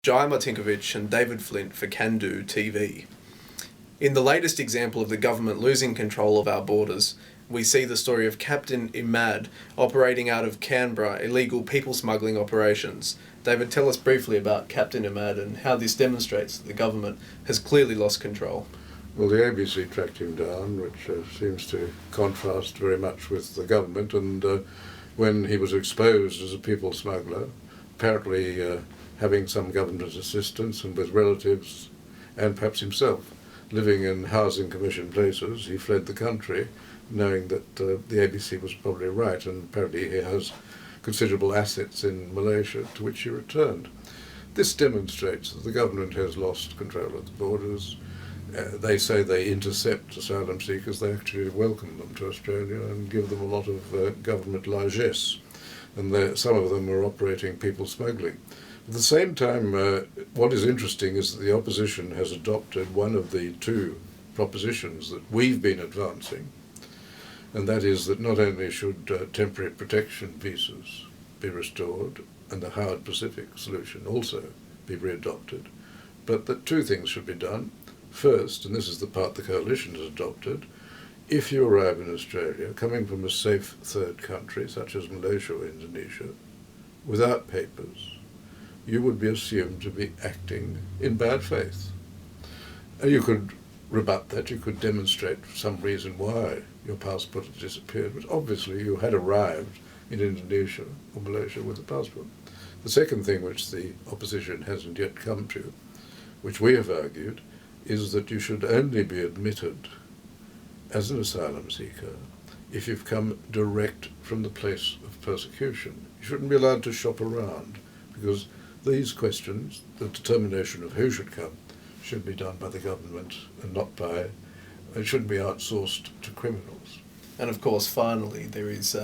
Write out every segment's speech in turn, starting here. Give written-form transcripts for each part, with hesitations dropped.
Jai Martinkovich and David Flint for CANdo TV. In the latest example of the government losing control of our borders, we see the story of Captain Imad operating out of Canberra illegal people smuggling operations. David, tell us briefly about Captain Imad and how this demonstrates that the government has clearly lost control. Well, the ABC tracked him down, which seems to contrast very much with the government, and when he was exposed as a people smuggler, apparently having some government assistance and with relatives and perhaps himself living in housing commission places, he fled the country knowing that the ABC was probably right, and apparently he has considerable assets in Malaysia to which he returned. This demonstrates that the government has lost control of the borders. They say they intercept asylum seekers, they actually welcome them to Australia and give them a lot of government largesse, and some of them are operating people smuggling. At the same time, what is interesting is that the opposition has adopted one of the two propositions that we've been advancing, and that is that not only should temporary protection visas be restored and the Howard Pacific solution also be readopted, but that two things should be done. First, and this is the part the coalition has adopted, if you arrive in Australia coming from a safe third country such as Malaysia or Indonesia without papers, you would be assumed to be acting in bad faith. You could rebut that, you could demonstrate some reason why your passport had disappeared, but obviously you had arrived in Indonesia or Malaysia with a passport. The second thing which the opposition hasn't yet come to, which we have argued, is that you should only be admitted as an asylum seeker if you've come direct from the place of persecution. You shouldn't be allowed to shop around, because these questions, the determination of who should come, should be done by the government and it shouldn't be outsourced to criminals. And of course, finally, there is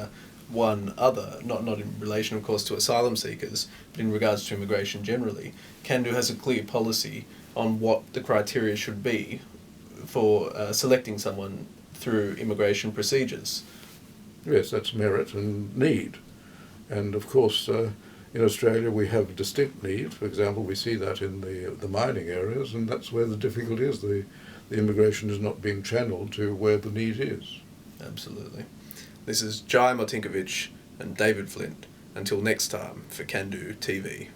one other, not in relation, of course, to asylum seekers, but in regards to immigration generally. CANdo has a clear policy on what the criteria should be for selecting someone through immigration procedures. Yes, that's merit and need. And of course, in Australia we have distinct need. For example, we see that in the mining areas, and that's where the difficulty is. The immigration is not being channeled to where the need is. Absolutely. This is Jai Martinkovich and David Flint. Until next time for CANdo TV.